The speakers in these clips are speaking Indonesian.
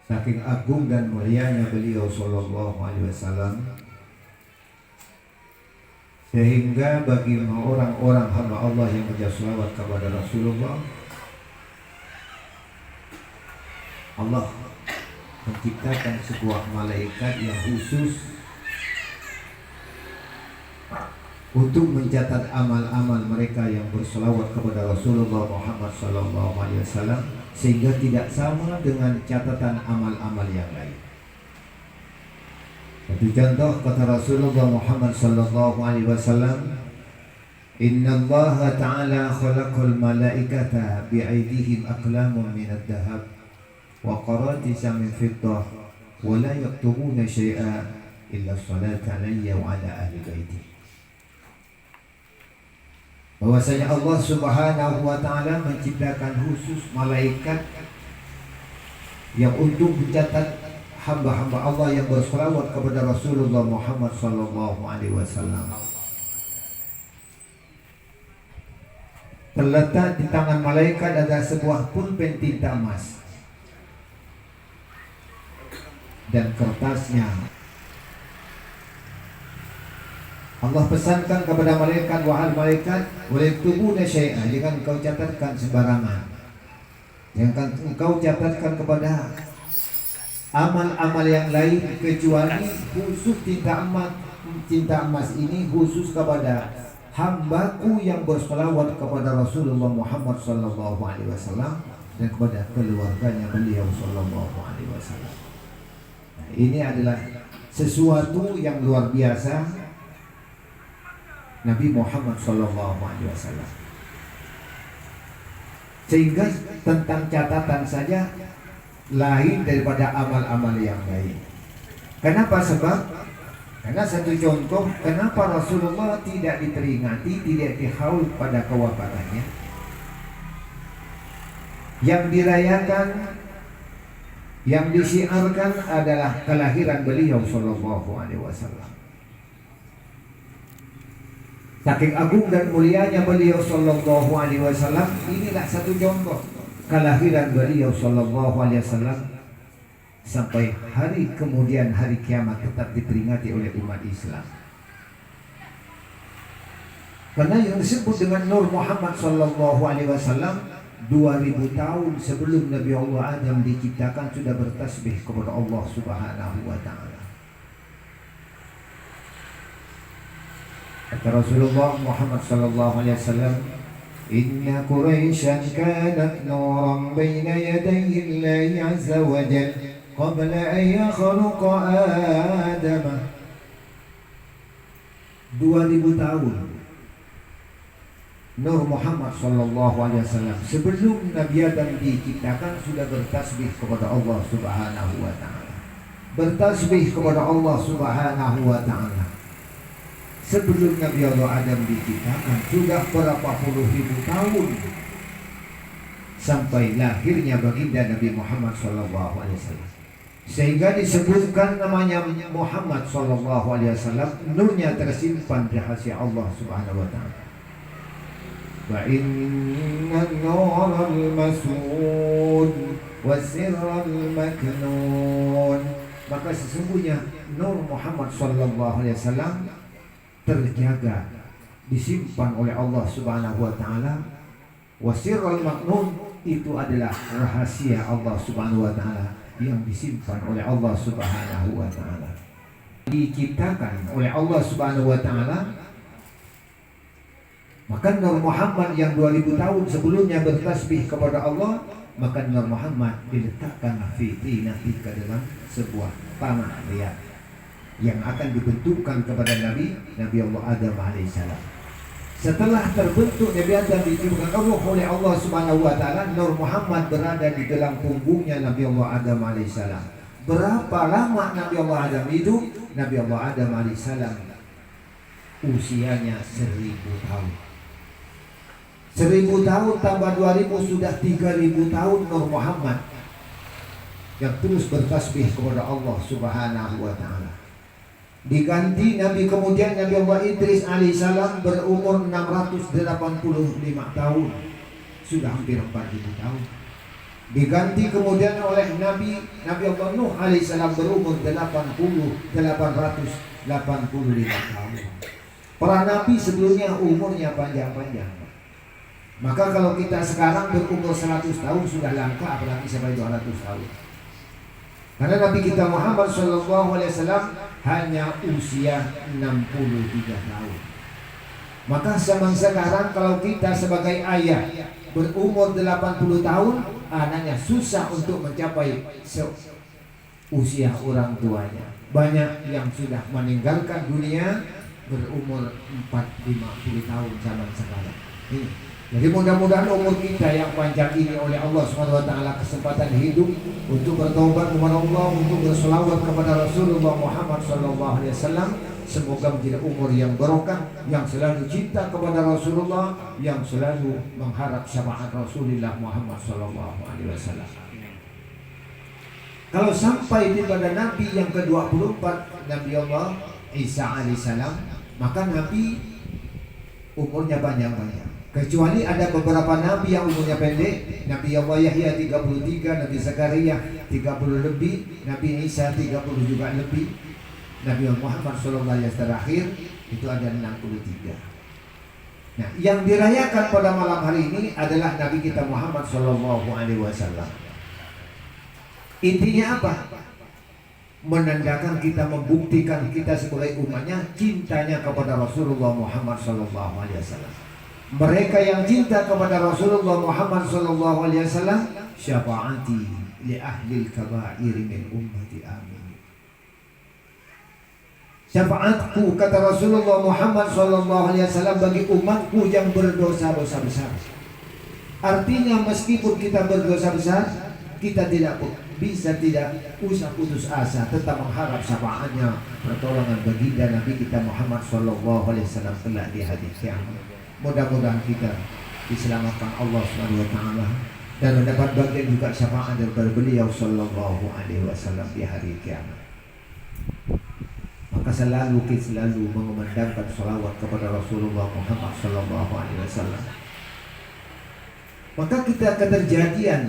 Saking agung dan mulianya beliau sallallahu alaihi wasallam, sehingga bagi orang-orang hamba Allah yang baca selawat kepada Rasulullah, Allah menciptakan sebuah malaikat yang khusus untuk mencatat amal-amal mereka yang berselawat kepada Rasulullah Muhammad sallallahu alaihi wasallam, sehingga tidak sama dengan catatan amal-amal yang lain. Satu contoh kata Rasulullah Muhammad sallallahu alaihi wasallam, "Inna Allah Ta'ala khalaqal malaikata bi'aidihim aqlamun minad dahab wa qaratisa min fiddah wa la yaktubuna syai'a illa salata alayya wa ala ahli baiti." Bahwasanya Allah Subhanahu wa Ta'ala menciptakan khusus malaikat yang untuk mencatat hamba-hamba Allah yang berselawat kepada Rasulullah Muhammad sallallahu alaihi wasallam. Terletak di tangan malaikat ada sebuah pulpen tinta emas dan kertasnya. Allah pesankan kepada malaikat, wahai malaikat, walaktubuna syai'an, jangan engkau catatkan sembarangan. Jangan engkau catatkan kepada amal-amal yang lain kecuali khusus tinta emas ini khusus kepada hambaku yang berselawat kepada Rasulullah Muhammad sallallahu alaihi wasallam dan kepada keluarganya beliau sallallahu alaihi wasallam. Nah, ini adalah sesuatu yang luar biasa Nabi Muhammad sallallahu alaihi wasallam. Sehingga tentang catatan saja lain daripada amal-amal yang lain. Kenapa? Sebab karena satu contoh kenapa Rasulullah tidak diperingati, tidak dihaul pada kewafatannya. Yang dirayakan, yang disiarkan adalah kelahiran beliau sallallahu alaihi wasallam. Saking agung dan mulianya beliau sallallahu alaihi wasallam, inilah satu contoh kelahiran beliau sallallahu alaihi wasallam sampai hari kemudian hari kiamat tetap diperingati oleh umat Islam. Karena yang disebut dengan Nur Muhammad sallallahu alaihi wasallam 2000 tahun sebelum Nabi Allah Adam diciptakan sudah bertasbih kepada Allah Subhanahu wa taala. Kata Rasulullah Muhammad sallallahu alaihi wasallam, "Inna Quraisyan kanat nuran baina yaday Allah azza wa jalla qabla an yakhluqa Adam." 2000 tahun Nur Muhammad sallallahu alaihi wasallam sebelum Nabi Adam diciptakan sudah bertasbih kepada Allah Subhanahu wa taala. Bertasbih kepada Allah Subhanahu wa taala. Sebelum Nabi Allah Adam diciptakan sudah berapa puluh ribu tahun sampai lahirnya baginda Nabi Muhammad sallallahu alaihi wasallam. Sehingga disebutkan namanya Muhammad sallallahu alaihi wasallam, nurnya tersimpan di rahasia Allah Subhanahu wa taala. Wa inna an-nural mas'ud wa sirral maknun. Maka sesungguhnya Nur Muhammad sallallahu alaihi wasallam terjaga, disimpan oleh Allah Subhanahu wa taala. Wasirul maknun, itu adalah rahasia Allah Subhanahu wa taala yang disimpan oleh Allah Subhanahu wa taala. Diciptakan oleh Allah Subhanahu wa taala. Maka Nur Muhammad yang 2000 tahun sebelumnya bertasbih kepada Allah, maka Nur Muhammad diletakkan fi ke dalam sebuah tanah liat yang akan dibentukkan kepada Nabi Allah Adam alaihissalam. Setelah terbentuk Nabi Adam diciptakan Allah oleh Allah Subhanahu wa taala, Nur Muhammad berada di dalam punggungnya Nabi Allah Adam alaihissalam. Berapa lama Nabi Allah Adam hidup? Nabi Allah Adam alaihissalam usianya 1000 tahun. 1000 tahun tambah 2000 sudah 3000 tahun Nur Muhammad yang terus bertasbih kepada Allah Subhanahu wa taala. Diganti Nabi kemudian Nabi Allah Idris alaihissalam berumur 685 tahun. Sudah hampir 4000 tahun. Diganti kemudian oleh Nabi Allah Nuh alaihissalam berumur 885 tahun. Para nabi sebelumnya umurnya panjang-panjang. Maka kalau kita sekarang berumur 100 tahun sudah langka, apalagi sampai 200 tahun. Karena Nabi kita Muhammad SAW hanya usia 63 tahun. Maka zaman sekarang kalau kita sebagai ayah berumur 80 tahun, anaknya susah untuk mencapai usia orang tuanya. Banyak yang sudah meninggalkan dunia berumur 40-50 tahun zaman sekarang. Ini. Jadi mudah-mudahan umur kita yang panjang ini oleh Allah SWT kesempatan hidup untuk bertobat kepada Allah, untuk berselawat kepada Rasulullah Muhammad SAW. Semoga menjadi umur yang barokah, yang selalu cinta kepada Rasulullah, yang selalu mengharap syafaat Rasulullah Muhammad SAW. Kalau sampai kepada Nabi yang ke-24, Nabi Allah Isa alaihissalam, maka Nabi umurnya banyak-banyak. Kecuali ada beberapa Nabi yang umurnya pendek. Nabi Allah Yahya 33, Nabi Zakaria 30 lebih, Nabi Isa 30 juga lebih. Nabi Muhammad SAW terakhir itu ada 63. Nah, yang dirayakan pada malam hari ini adalah Nabi kita Muhammad SAW. Intinya apa? Menandakan kita, membuktikan kita sebagai umatnya cintanya kepada Rasulullah Muhammad SAW. Mereka yang cinta kepada Rasulullah Muhammad SAW, syafaati li ahlil kabair min ummati amin. Syafaatku, kata Rasulullah Muhammad SAW, bagi umatku yang berdosa-dosa besar. Artinya meskipun kita berdosa besar, kita tidak usah putus asa, tetap mengharap syafaatnya, pertolongan baginda Nabi kita Muhammad SAW kelak di hari kiamat. Mudah-mudahan kita diselamatkan Allah SWT dan mendapat bagian juga syafaat dari beliau Sallallahu Alaihi Wasallam di hari kiamat. Maka selalu mengumandangkan salawat kepada Rasulullah Muhammad Sallallahu Alaihi Wasallam. Maka kita keterjadian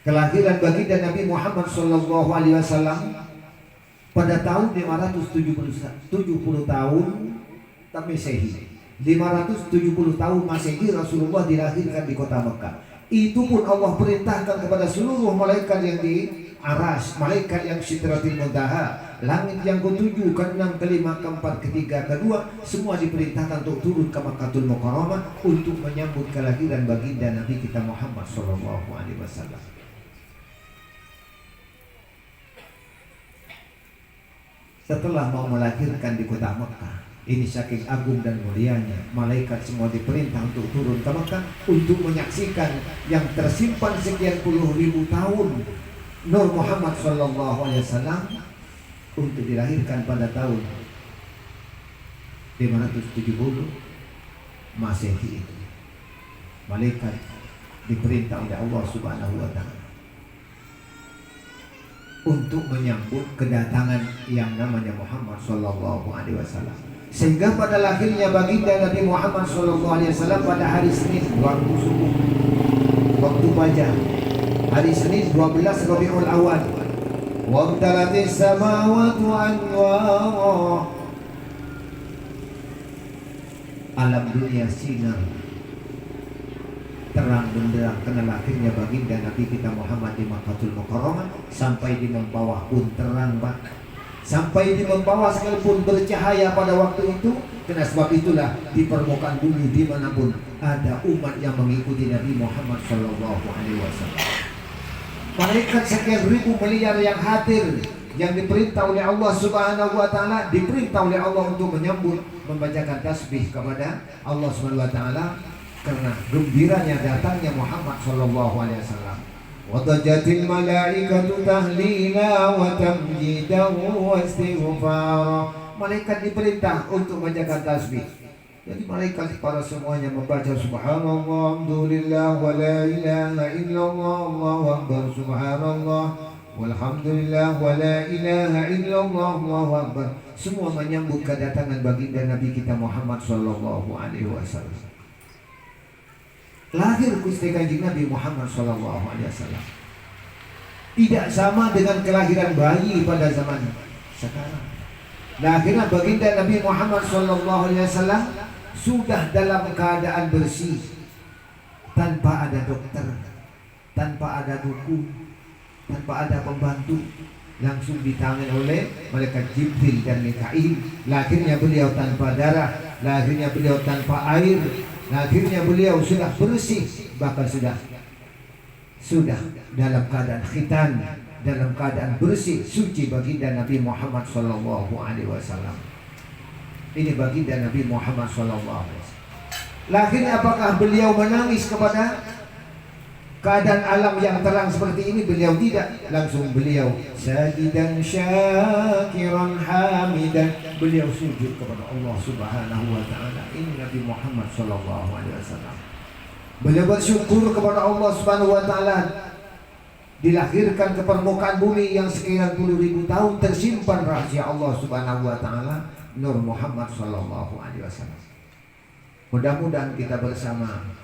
kelahiran baginda Nabi Muhammad Sallallahu Alaihi Wasallam pada tahun 570 tahun Masehi. 570 tahun Masehi Rasulullah dilahirkan di kota Mekah. Itu pun Allah perintahkan kepada seluruh malaikat yang di Aras, malaikat yang Sidratil Muntaha, langit yang ke-7, ke-6, ke-5, ke-4, ke-3, ke-2, semua diperintahkan untuk turun ke Makkahul Mukarramah untuk menyambut kelahiran baginda Nabi kita Muhammad Sallallahu Alaihi Wasallam. Setelah mau melahirkan di kota Mekah, ini saking agung dan mulianya, malaikat semua diperintah untuk turun ke Mekah untuk menyaksikan yang tersimpan sekian puluh ribu tahun Nur Muhammad Sallallahu Alaihi Wasallam untuk dilahirkan pada tahun 570 Masehi. Malaikat diperintah oleh Allah Subhanahu Wa Taala untuk menyambut kedatangan yang namanya Muhammad Sallallahu Alaihi Wasallam. Sehingga pada lahirnya baginda Nabi Muhammad SAW pada hari Senin waktu subuh, waktu fajar, hari Senin 12 Rabiul Awal, wamtalatis samawati anwara, alam dunia sinar terang benderang karena lahirnya baginda Nabi kita Muhammad di Makkahul Mukarramah. Sampai di membawah pun terang, Pak. Sampai di membawah sekalipun bercahaya pada waktu itu. Karena sebab itulah di permukaan bumi dimanapun ada umat yang mengikuti Nabi Muhammad Sallallahu Alaihi Wasallam. Malaikat sekian ribu miliar yang hadir, yang diperintah oleh Allah Subhanahu Wa Taala, diperintah oleh Allah untuk menyambut, membacakan tasbih kepada Allah Subhanahu Wa Taala karena gembiranya datangnya Muhammad Sallallahu Alaihi Wasallam. Wadajatil malaikatu tahlila wa tamjidahu wa istighfara. Malaikat diperintah untuk membacakan tasbih. Jadi malaikat para semuanya membaca subhanallah, alhamdulillah, wa la ilaha illallah, Allahu akbar, subhanallah, walhamdulillah, wa la ilaha illallah, Allahu akbar. Semua menyambut kedatangan baginda Nabi kita Muhammad Sallallahu Alaihi Wasallam. lahir Gusti Kanjeng Nabi Muhammad sallallahu alaihi wasallam tidak sama dengan kelahiran bayi pada zaman sekarang. Lahirnya baginda Nabi Muhammad sallallahu alaihi wasallam sudah dalam keadaan bersih, tanpa ada dokter, tanpa ada dukun, tanpa ada pembantu, langsung ditangani oleh malaikat Jibril dan Mikail. Lahirnya beliau tanpa darah, lahirnya beliau tanpa air, lahirnya beliau sudah bersih, bahkan sudah dalam keadaan khitan, dalam keadaan bersih, suci baginda Nabi Muhammad sallallahu alaihi wasallam. Ini baginda Nabi Muhammad sallallahu alaihi wasallam. Lahirnya apakah beliau menangis kepada keadaan alam yang terang seperti ini? Beliau tidak. Langsung beliau sajidan syakiran hamidan, beliau sujud kepada Allah Subhanahu wa taala. Ini Nabi Muhammad sallallahu alaihi wasallam. Beliau bersyukur kepada Allah Subhanahu wa taala dilahirkan ke permukaan bumi yang sekian puluh ribu tahun tersimpan rahasia Allah Subhanahu wa taala, Nur Muhammad sallallahu alaihi wasallam. Mudah-mudahan kita bersama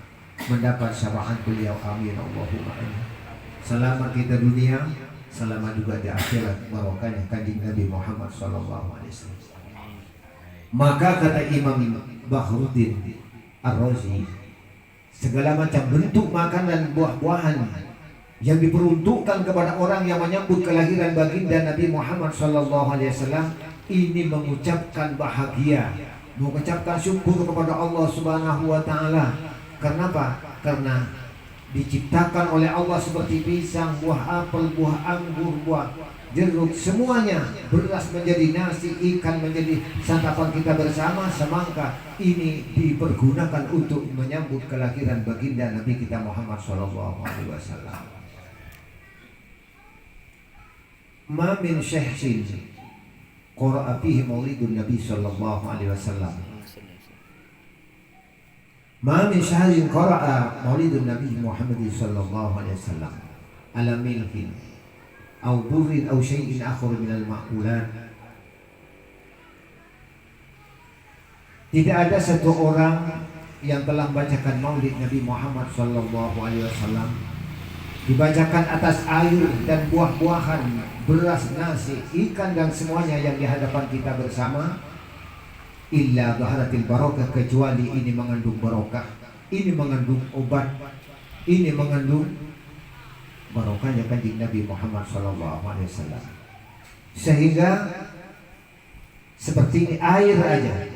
mendapat syafaat beliau, amin Allahumma amin. Selamat kita dunia, selamat juga di akhirat, barokahnya Kanjeng Nabi Muhammad sallallahu alaihi wasallam. Maka kata Imam Bahruddin Ar-Razi, segala macam bentuk makanan buah-buahan yang diperuntukkan kepada orang yang menyambut kelahiran baginda Nabi Muhammad sallallahu alaihi wasallam ini mengucapkan bahagia, mengucapkan syukur kepada Allah Subhanahu wa taala. Kenapa? Karena diciptakan oleh Allah seperti pisang, buah apel, buah anggur, buah jeruk, semuanya, beras menjadi nasi, ikan menjadi santapan kita bersama, semangka ini dipergunakan untuk menyambut kelahiran baginda Nabi kita Muhammad sallallahu alaihi wasallam. Ma min syahsin qara'a fihi maulidun Nabi sallallahu alaihi wasallam. Ma min syahrin qara'a maulidun Nabi Muhammad sallallahu alaihi wasallam ala milkin aw burrin aw syai'in akhar min al-ma'kulat. Tidak ada satu orang yang telah membacakan maulid Nabi Muhammad sallallahu alaihi wasallam, dibacakan atas air dan buah-buahan, beras, nasi, ikan dan semuanya yang di hadapan kita bersama, illa baharatil barokah, kecuali ini mengandung barokah, ini mengandung obat, ini mengandung barokahnya Kanjeng Nabi Muhammad sallallahu alaihi wasallam. Sehingga seperti ini air aja,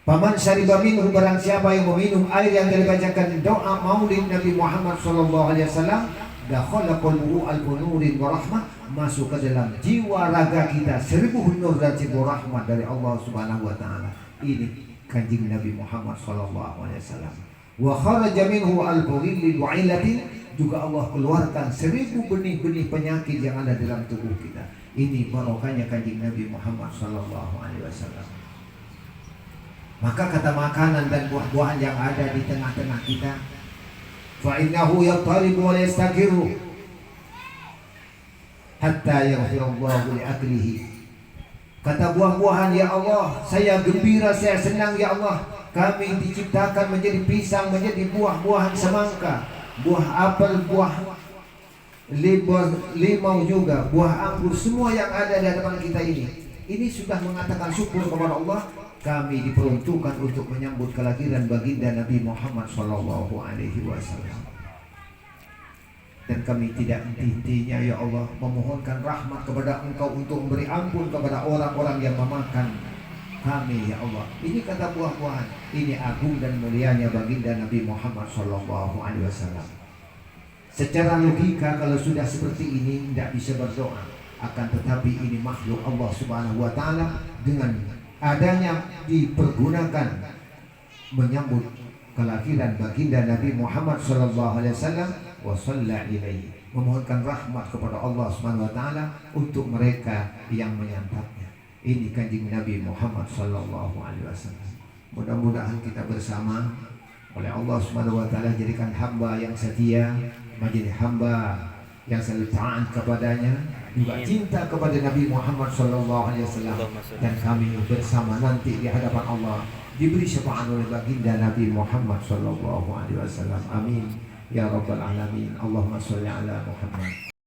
paman syariba minhu, barang siapa yang meminum air yang dibacakan doa maulid Nabi Muhammad sallallahu alaihi wasallam, dakhala qalbuhu al-nurin wa rahmah, masuk ke dalam jiwa raga kita 1000 nur dan 1000 rahmat dari Allah Subhanahu wa taala. Ini Kanjeng Nabi Muhammad sallallahu alaihi wasallam. Wa kharaja minhu al-ghillil wa ilatin, juga Allah keluarkan 1000 benih-benih penyakit yang ada dalam tubuh kita. Ini barokahnya Kanjeng Nabi Muhammad sallallahu alaihi wasallam. Maka kata makanan dan buah-buahan yang ada di tengah-tengah kita, fa innahu yattaribu wa yastakiru hatta yaghfirallahu li aklihi. Kata buah-buahan, ya Allah, saya gembira, saya senang ya Allah, kami diciptakan menjadi pisang, menjadi buah-buahan semangka, buah apel, buah limau juga, buah anggur, semua yang ada di hadapan kita ini sudah mengatakan syukur kepada Allah. Kami diperuntukkan untuk menyambut kelahiran baginda Nabi Muhammad sallallahu alaihi wasallam. Dan kami tidak henti-hentinya ya Allah memohonkan rahmat kepada Engkau untuk memberi ampun kepada orang-orang yang memakan kami ya Allah. Ini kata buah-buahan, ini agung dan mulianya baginda Nabi Muhammad sallallahu alaihi wasallam. Secara logika kalau sudah seperti ini tidak bisa berdoa, akan tetapi ini makhluk Allah Subhanahu wa taala, dengan adanya dipergunakan menyambut kelahiran baginda Nabi Muhammad sallallahu alaihi wasallam, wa shalla ilaihi, memohonkan rahmat kepada Allah Subhanahu wa taala untuk mereka yang menyantapnya. Ini Kanjeng Nabi Muhammad sallallahu alaihi wasallam. Mudah-mudahan kita bersama oleh Allah Subhanahu wa taala jadikan hamba yang setia, menjadi hamba yang selalu taat kepadanya, juga cinta kepada Nabi Muhammad sallallahu alaihi wasallam, dan kami bersama nanti di hadapan Allah diberi syafaat oleh baginda Nabi Muhammad sallallahu alaihi wasallam. Amin ya rabbal alamin. Allahumma shalli ala Muhammad.